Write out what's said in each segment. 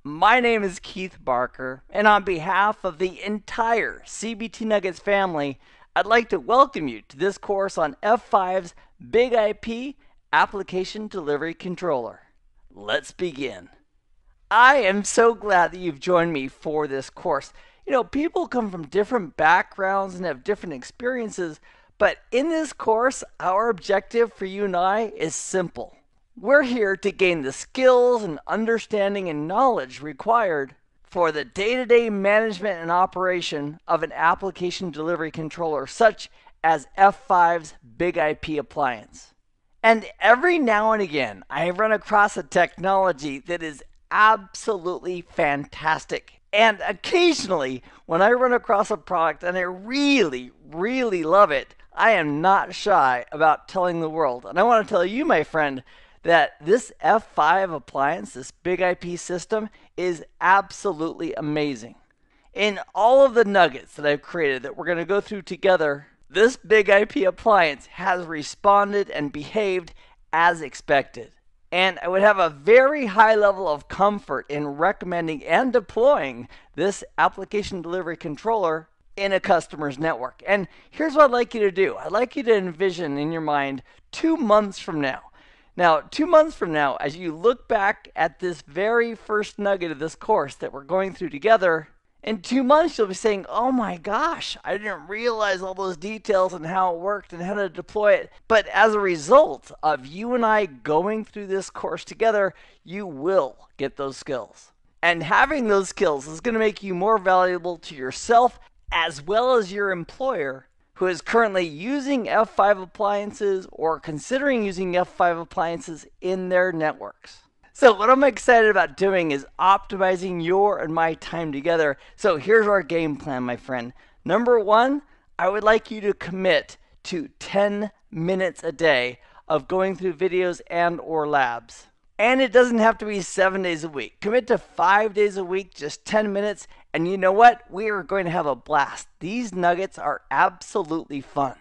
My name is Keith Barker, and on behalf of the entire CBT Nuggets family, I'd like to welcome you to this course on F5's Big IP Application Delivery Controller. Let's begin. I am so glad that you've joined me for this course. You know, people come from different backgrounds and have different experiences, but in this course, our objective for you and I is simple. We're here to gain the skills and understanding and knowledge required for the day-to-day management and operation of an application delivery controller such as F5's Big IP appliance. And every now and again, I run across a technology that is absolutely fantastic. And occasionally, when I run across a product and I really love it, I am not shy about telling the world. And I want to tell you, my friend, that this F5 appliance, this Big IP system, is absolutely amazing. In all of the nuggets that I've created that we're going to go through together, this Big IP appliance has responded and behaved as expected. And I would have a very high level of comfort in recommending and deploying this application delivery controller in a customer's network. And here's what I'd like you to do. I'd like you to envision in your mind 2 months from now. Now, 2 months from now, as you look back at this very first nugget of this course that we're going through together, in 2 months you'll be saying, oh my gosh, I didn't realize all those details and how it worked and how to deploy it. But as a result of you and I going through this course together, you will get those skills. And having those skills is going to make you more valuable to yourself as well as your employer, who is currently using F5 appliances or considering using F5 appliances in their networks. So what I'm excited about doing is optimizing your and my time together. So here's our game plan, my friend. Number one, I would like you to commit to 10 minutes a day of going through videos and or labs. And it doesn't have to be 7 days a week. Commit to 5 days a week, just 10 minutes. And you know what? We are going to have a blast. These nuggets are absolutely fun.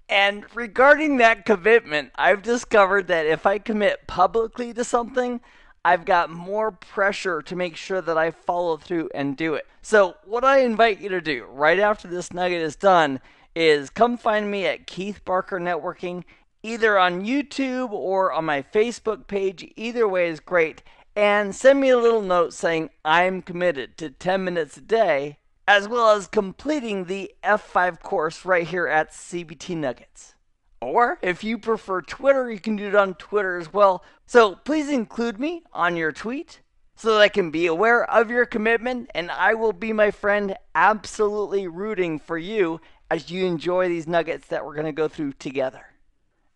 And regarding that commitment, I've discovered that if I commit publicly to something, I've got more pressure to make sure that I follow through and do it. So what I invite you to do right after this nugget is done is come find me at Keith Barker Networking, either on YouTube or on my Facebook page. Either way is great. And send me a little note saying I'm committed to 10 minutes a day, as well as completing the F5 course right here at CBT Nuggets. Or if you prefer Twitter, you can do it on Twitter as well. So please include me on your tweet so that I can be aware of your commitment, and I will be, my friend, absolutely rooting for you as you enjoy these nuggets that we're going to go through together.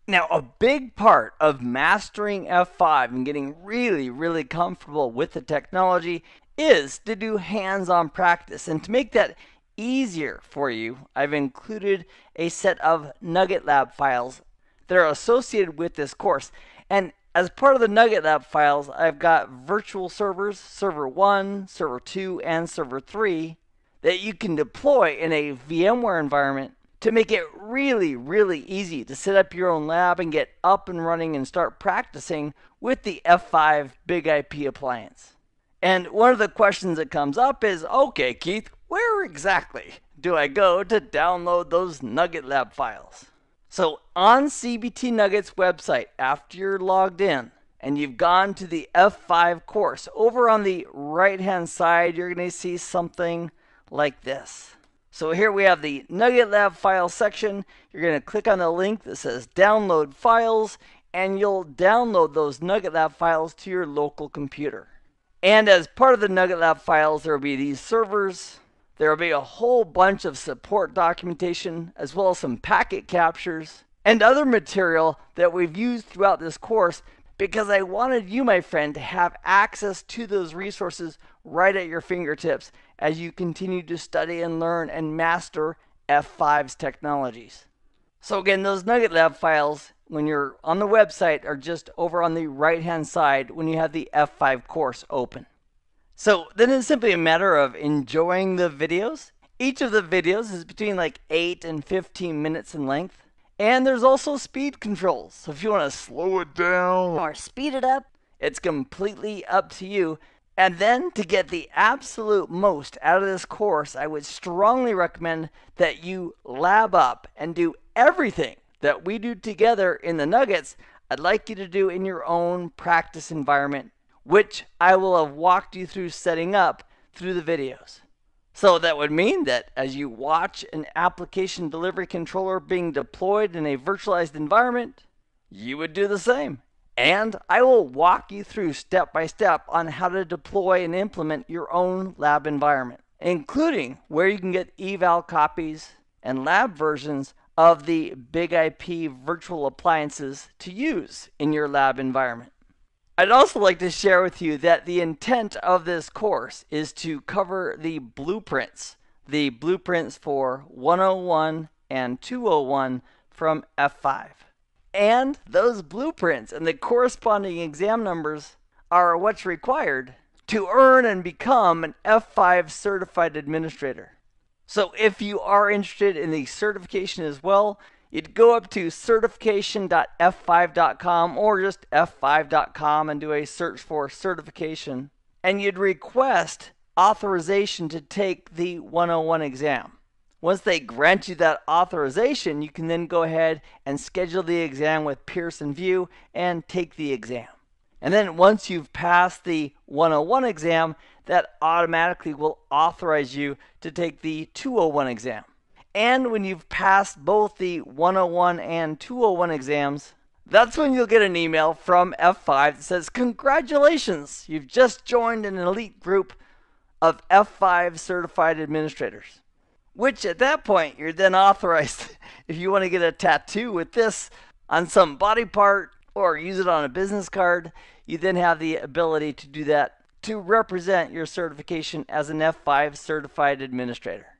Now, a big part of mastering F5 and getting really comfortable with the technology is to do hands-on practice. And to make that easier for you, I've included a set of Nugget Lab files that are associated with this course. And as part of the Nugget Lab files, I've got virtual servers, Server 1, Server 2, and Server 3, that you can deploy in a VMware environment to make it really easy to set up your own lab and get up and running and start practicing with the F5 Big IP appliance. And one of the questions that comes up is, okay, Keith, where exactly do I go to download those Nugget Lab files? So on CBT Nuggets website, after you're logged in and you've gone to the F5 course, over on the right-hand side, you're going to see something like this. So here we have the Nugget Lab file section. You're going to click on the link that says download files, and you'll download those Nugget Lab files to your local computer. And as part of the Nugget Lab files, there will be these servers. There will be a whole bunch of support documentation, as well as some packet captures and other material that we've used throughout this course, because I wanted you, my friend, to have access to those resources right at your fingertips as you continue to study and learn and master F5's technologies. So again, those Nugget Lab files, when you're on the website, are just over on the right-hand side when you have the F5 course open. So then it's simply a matter of enjoying the videos. Each of the videos is between like 8 and 15 minutes in length. And there's also speed controls. So if you want to slow it down or speed it up, it's completely up to you. And then, to get the absolute most out of this course, I would strongly recommend that you lab up and do everything that we do together in the Nuggets. I'd like you to do in your own practice environment, which I will have walked you through setting up through the videos. So that would mean that as you watch an application delivery controller being deployed in a virtualized environment, you would do the same. And I will walk you through step by step on how to deploy and implement your own lab environment, including where you can get eval copies and lab versions of the BIG-IP virtual appliances to use in your lab environment. I'd also like to share with you that the intent of this course is to cover the blueprints for 101 and 201 from F5. And those blueprints and the corresponding exam numbers are what's required to earn and become an F5 certified administrator. So if you are interested in the certification as well, you'd go up to certification.f5.com or just f5.com and do a search for certification. And you'd request authorization to take the 101 exam. Once they grant you that authorization, you can then go ahead and schedule the exam with Pearson VUE and take the exam. And then once you've passed the 101 exam, that automatically will authorize you to take the 201 exam. And when you've passed both the 101 and 201 exams, that's when you'll get an email from F5 that says, "Congratulations, you've just joined an elite group of F5 certified administrators." Which at that point, you're then authorized, if you want to get a tattoo with this on some body part or use it on a business card, you then have the ability to do that to represent your certification as an F5 certified administrator.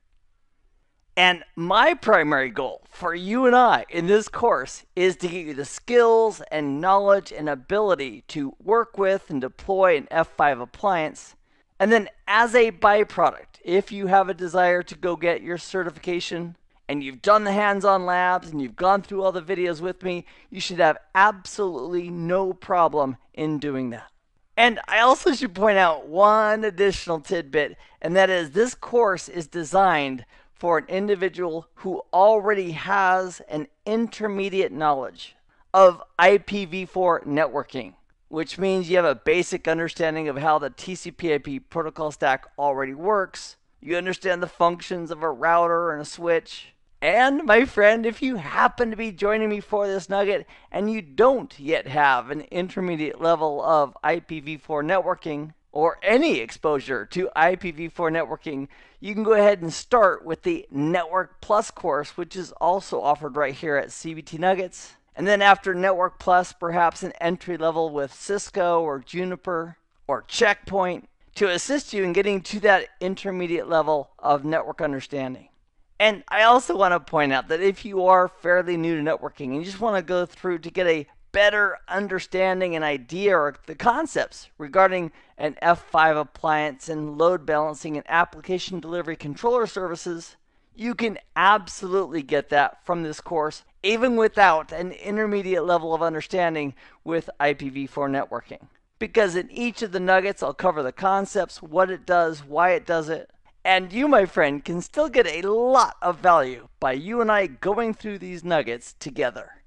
And my primary goal for you and I in this course is to get you the skills and knowledge and ability to work with and deploy an F5 appliance. And then as a byproduct, if you have a desire to go get your certification and you've done the hands-on labs and you've gone through all the videos with me, you should have absolutely no problem in doing that. And I also should point out one additional tidbit, and that is this course is designed for an individual who already has an intermediate knowledge of IPv4 networking, which means you have a basic understanding of how the TCP/IP protocol stack already works. You understand the functions of a router and a switch. And my friend, if you happen to be joining me for this nugget and you don't yet have an intermediate level of IPv4 networking or any exposure to IPv4 networking, you can go ahead and start with the Network Plus course, which is also offered right here at CBT Nuggets. And then after Network Plus, perhaps an entry level with Cisco or Juniper or Checkpoint to assist you in getting to that intermediate level of network understanding. And I also want to point out that if you are fairly new to networking and you just want to go through to get a better understanding and idea or the concepts regarding an F5 appliance and load balancing and application delivery controller services, you can absolutely get that from this course, even without an intermediate level of understanding with IPv4 networking. Because in each of the nuggets, I'll cover the concepts, what it does, why it does it. And you, my friend, can still get a lot of value by you and I going through these nuggets together.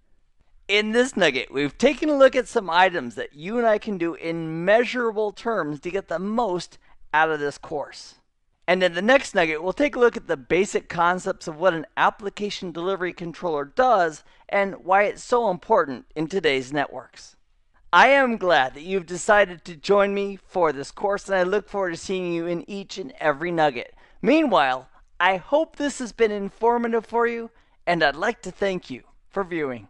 In this nugget, we've taken a look at some items that you and I can do in measurable terms to get the most out of this course. And in the next nugget, we'll take a look at the basic concepts of what an application delivery controller does and why it's so important in today's networks. I am glad that you've decided to join me for this course, and I look forward to seeing you in each and every nugget. Meanwhile, I hope this has been informative for you, and I'd like to thank you for viewing.